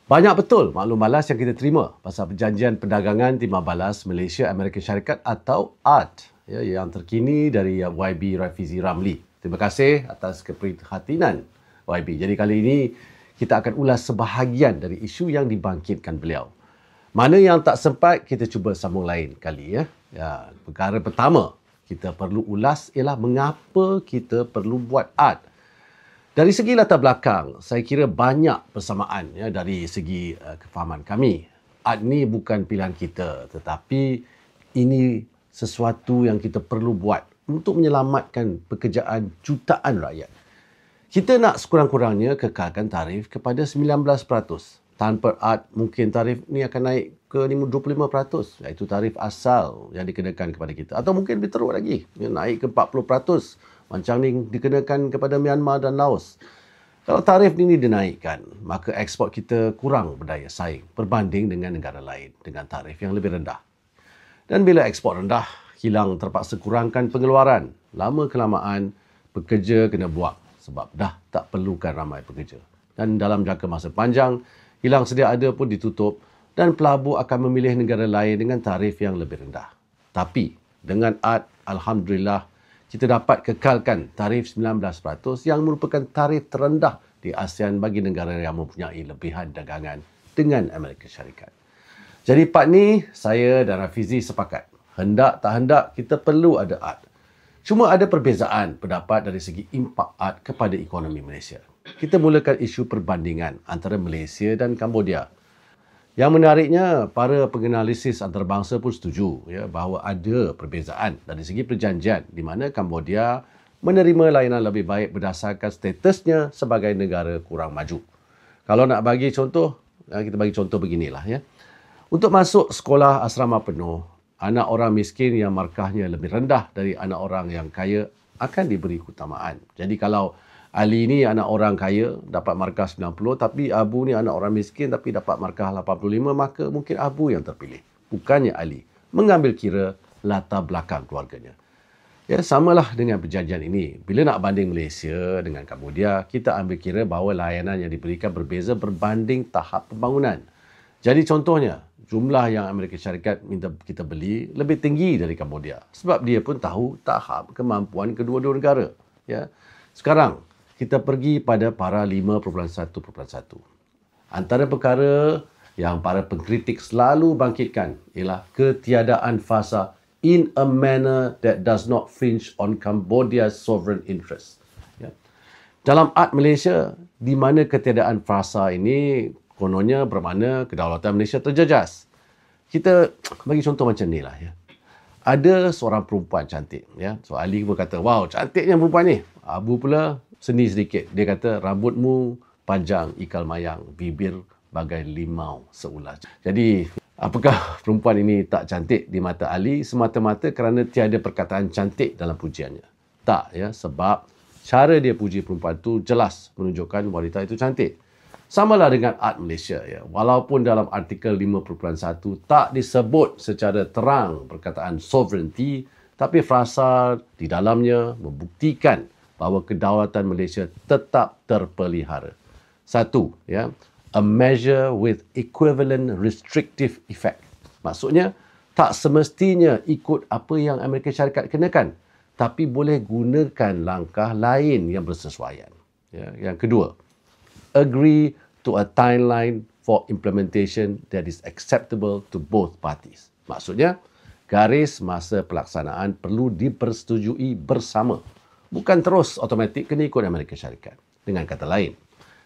Banyak betul maklum balas yang kita terima pasal perjanjian perdagangan Timur Balas Malaysia Amerika Syarikat atau ART yang terkini dari YB Rafizi Ramli. Terima kasih atas keprihatinan YB. Jadi kali ini kita akan ulas sebahagian dari isu yang dibangkitkan beliau. Mana yang tak sempat, kita cuba sambung lain kali. Perkara pertama kita perlu ulas ialah mengapa kita perlu buat ART. Dari segi latar belakang, saya kira banyak persamaan dari segi kefahaman kami. ART ni bukan pilihan kita, tetapi ini sesuatu yang kita perlu buat untuk menyelamatkan pekerjaan jutaan rakyat. Kita nak sekurang-kurangnya kekalkan tarif kepada 19%. Tanpa ART, mungkin tarif ni akan naik ke 25%, iaitu tarif asal yang dikenakan kepada kita. Atau mungkin lebih teruk lagi, naik ke 40%. Macam ni dikenakan kepada Myanmar dan Laos. Kalau tarif ini dinaikkan, maka ekspor kita kurang berdaya saing berbanding dengan negara lain dengan tarif yang lebih rendah. Dan bila ekspor rendah, hilang terpaksa kurangkan pengeluaran. Lama kelamaan, pekerja kena buang sebab dah tak perlukan ramai pekerja. Dan dalam jangka masa panjang, hilang sedia ada pun ditutup dan pelabur akan memilih negara lain dengan tarif yang lebih rendah. Tapi dengan ART, alhamdulillah, kita dapat kekalkan tarif 19% yang merupakan tarif terendah di ASEAN bagi negara yang mempunyai lebihan dagangan dengan Amerika Syarikat. Jadi part ni, saya dan Rafizi sepakat. Hendak tak hendak, kita perlu ada ART. Cuma ada perbezaan pendapat dari segi impak ART kepada ekonomi Malaysia. Kita mulakan isu perbandingan antara Malaysia dan Cambodia. Yang menariknya, para penganalisis antarabangsa pun setuju bahawa ada perbezaan dari segi perjanjian di mana Cambodia menerima layanan lebih baik berdasarkan statusnya sebagai negara kurang maju. Kalau nak bagi contoh, kita bagi contoh beginilah. Untuk masuk sekolah asrama penuh, anak orang miskin yang markahnya lebih rendah dari anak orang yang kaya akan diberi keutamaan. Jadi kalau Ali ni anak orang kaya dapat markah 90, tapi Abu ni anak orang miskin tapi dapat markah 85, maka mungkin Abu yang terpilih. Bukannya Ali. Mengambil kira latar belakang keluarganya. Samalah dengan perjanjian ini. Bila nak banding Malaysia dengan Cambodia, kita ambil kira bahawa layanan yang diberikan berbeza berbanding tahap pembangunan. Jadi contohnya, jumlah yang Amerika Syarikat minta kita beli lebih tinggi dari Cambodia. Sebab dia pun tahu tahap kemampuan kedua-dua negara. Sekarang, kita pergi pada para 5.1.1. Antara perkara yang para pengkritik selalu bangkitkan ialah ketiadaan fasa in a manner that does not fringe on Cambodia's sovereign interest. Dalam ART Malaysia, di mana ketiadaan fasa ini kononnya bermakna kedaulatan Malaysia terjejas. Kita bagi contoh macam ni lah. Ada seorang perempuan cantik. So Ali pun kata, wow, cantiknya perempuan ni. Abu pula seni sedikit. Dia kata, rambutmu panjang ikal mayang, bibir bagai limau seulas. Jadi, apakah perempuan ini tak cantik di mata Ali semata-mata kerana tiada perkataan cantik dalam pujiannya? Tak, sebab cara dia puji perempuan itu jelas menunjukkan wanita itu cantik. Samalah dengan ART Malaysia. Walaupun dalam artikel 5.1 tak disebut secara terang perkataan sovereignty, tapi frasa di dalamnya membuktikan bahawa kedaulatan Malaysia tetap terpelihara. Satu, a measure with equivalent restrictive effect. Maksudnya, tak semestinya ikut apa yang Amerika Syarikat kenakan, tapi boleh gunakan langkah lain yang bersesuaian. Yang kedua, agree to a timeline for implementation that is acceptable to both parties. Maksudnya, garis masa pelaksanaan perlu dipersetujui bersama. Bukan terus automatik kena ikut Amerika Syarikat. Dengan kata lain,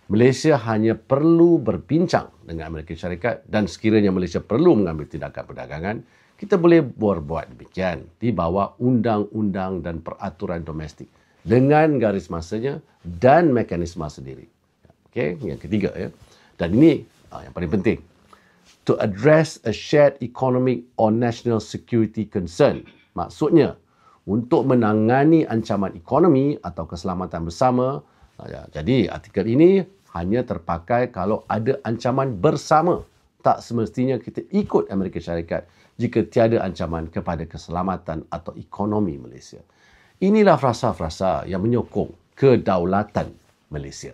Malaysia hanya perlu berbincang dengan Amerika Syarikat dan sekiranya Malaysia perlu mengambil tindakan perdagangan, kita boleh berbuat demikian di bawah undang-undang dan peraturan domestik dengan garis masanya dan mekanisme sendiri. Yang ketiga, dan ini yang paling penting, to address a shared economic or national security concern. Maksudnya, untuk menangani ancaman ekonomi atau keselamatan bersama. Jadi, artikel ini hanya terpakai kalau ada ancaman bersama. Tak semestinya kita ikut Amerika Syarikat jika tiada ancaman kepada keselamatan atau ekonomi Malaysia. Inilah frasa-frasa yang menyokong kedaulatan Malaysia.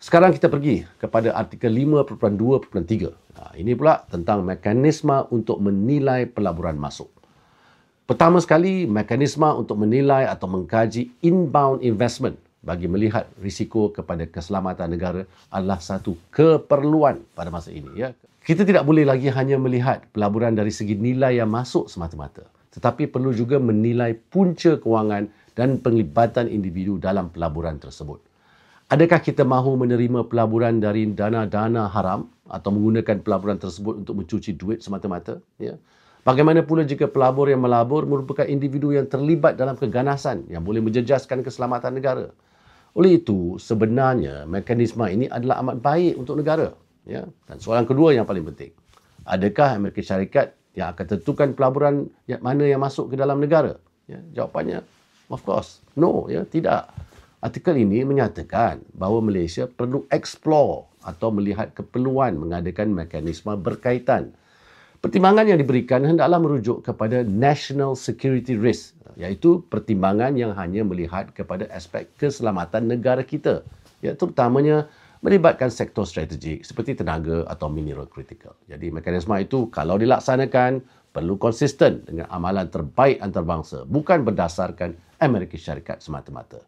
Sekarang kita pergi kepada artikel 5.2.3. Ini pula tentang mekanisme untuk menilai pelaburan masuk. Pertama sekali, mekanisme untuk menilai atau mengkaji inbound investment bagi melihat risiko kepada keselamatan negara adalah satu keperluan pada masa ini. Ya. Kita tidak boleh lagi hanya melihat pelaburan dari segi nilai yang masuk semata-mata, tetapi perlu juga menilai punca kewangan dan penglibatan individu dalam pelaburan tersebut. Adakah kita mahu menerima pelaburan dari dana-dana haram atau menggunakan pelaburan tersebut untuk mencuci duit semata-mata? Ya. Bagaimana pula jika pelabur yang melabur merupakan individu yang terlibat dalam keganasan yang boleh menjejaskan keselamatan negara? Oleh itu, sebenarnya mekanisme ini adalah amat baik untuk negara. Ya. Dan soalan kedua yang paling penting, adakah Amerika Syarikat yang akan tentukan pelaburan mana yang masuk ke dalam negara? Ya. Jawapannya, of course, no, ya, tidak. Artikel ini menyatakan bahawa Malaysia perlu explore atau melihat keperluan mengadakan mekanisme berkaitan. Pertimbangan yang diberikan hendaklah merujuk kepada national security risk, iaitu pertimbangan yang hanya melihat kepada aspek keselamatan negara kita, ya, terutamanya melibatkan sektor strategik seperti tenaga atau mineral kritikal. Jadi mekanisme itu kalau dilaksanakan perlu konsisten dengan amalan terbaik antarabangsa, bukan berdasarkan Amerika Syarikat semata-mata.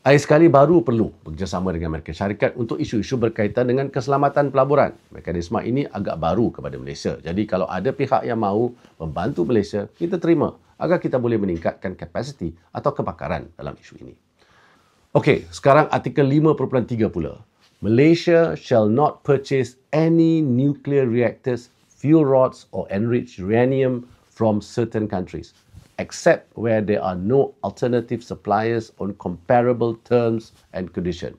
Akhir sekali baru perlu bekerjasama dengan Amerika Syarikat untuk isu-isu berkaitan dengan keselamatan pelaburan. Mekanisme ini agak baru kepada Malaysia. Jadi kalau ada pihak yang mahu membantu Malaysia, kita terima agar kita boleh meningkatkan kapasiti atau kepakaran dalam isu ini. Okey, sekarang artikel 5.3 pula. Malaysia shall not purchase any nuclear reactors, fuel rods or enriched uranium from certain countries, except where there are no alternative suppliers on comparable terms and condition.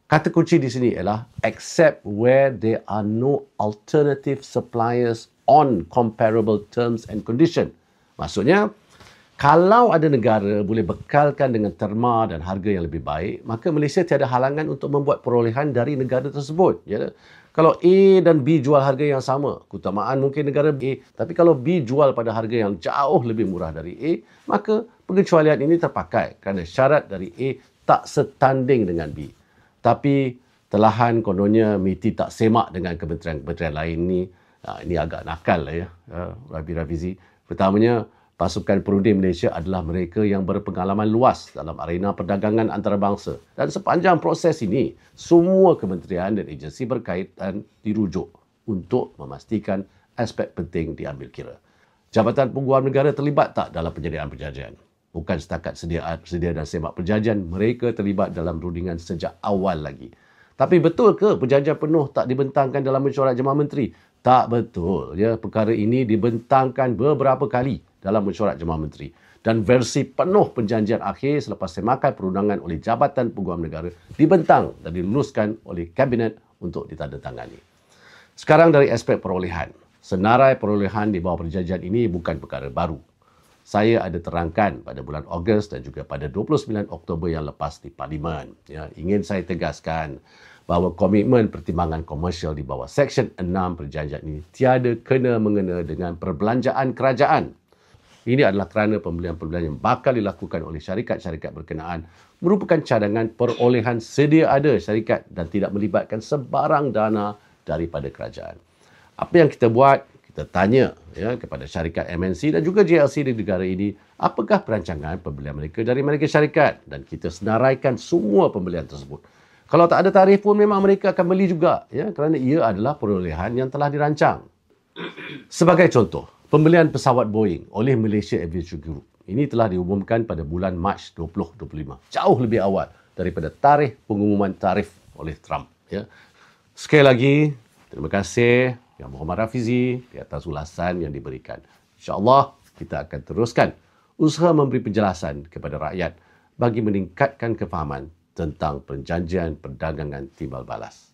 Kata kunci di sini ialah except where there are no alternative suppliers on comparable terms and condition. Maksudnya, kalau ada negara boleh bekalkan dengan terma dan harga yang lebih baik, maka Malaysia tiada halangan untuk membuat perolehan dari negara tersebut. Ya. Kalau A dan B jual harga yang sama, keutamaan mungkin negara A. Tapi kalau B jual pada harga yang jauh lebih murah dari A, maka pengecualian ini terpakai kerana syarat dari A tak setanding dengan B. Tapi telahan kononnya MITI tak semak dengan kementerian-kementerian lain ni. Ini agak nakal lah ya, Rabi Rafizi. Pertamanya, pasukan Perunding Malaysia adalah mereka yang berpengalaman luas dalam arena perdagangan antarabangsa. Dan sepanjang proses ini, semua kementerian dan agensi berkaitan dirujuk untuk memastikan aspek penting diambil kira. Jabatan Peguam Negara terlibat tak dalam penyediaan perjanjian? Bukan setakat sedia dan semak perjanjian, mereka terlibat dalam rundingan sejak awal lagi. Tapi betul ke perjanjian penuh tak dibentangkan dalam mesyuarat Jemaah Menteri? Tak betul. Ya, perkara ini dibentangkan beberapa kali dalam mesyuarat Jemaah Menteri. Dan versi penuh perjanjian akhir selepas semakan perundangan oleh Jabatan Peguam Negara dibentang dan diluluskan oleh Kabinet untuk ditandatangani. Sekarang dari aspek perolehan. Senarai perolehan di bawah perjanjian ini bukan perkara baru. Saya ada terangkan pada bulan Ogos dan juga pada 29 Oktober yang lepas di Parlimen. Ya, ingin saya tegaskan bahawa komitmen pertimbangan komersial di bawah Seksyen 6 perjanjian ini tiada kena-mengena dengan perbelanjaan kerajaan. Ini adalah kerana pembelian-pembelian yang bakal dilakukan oleh syarikat-syarikat berkenaan merupakan cadangan perolehan sedia ada syarikat dan tidak melibatkan sebarang dana daripada kerajaan. Apa yang kita buat? Kita tanya ya, kepada syarikat MNC dan juga JLC di negara ini, apakah perancangan pembelian mereka dari Amerika Syarikat? Dan kita senaraikan semua pembelian tersebut. Kalau tak ada tarikh pun memang mereka akan beli juga, ya, kerana ia adalah perolehan yang telah dirancang. Sebagai contoh, pembelian pesawat Boeing oleh Malaysia Aviation Group ini telah diumumkan pada bulan Mac 2025. Jauh lebih awal daripada tarikh pengumuman tarif oleh Trump. Ya. Sekali lagi, terima kasih Yang Muhammad Rafizi di atas ulasan yang diberikan. InsyaAllah kita akan teruskan usaha memberi penjelasan kepada rakyat bagi meningkatkan kefahaman tentang perjanjian perdagangan timbal balas.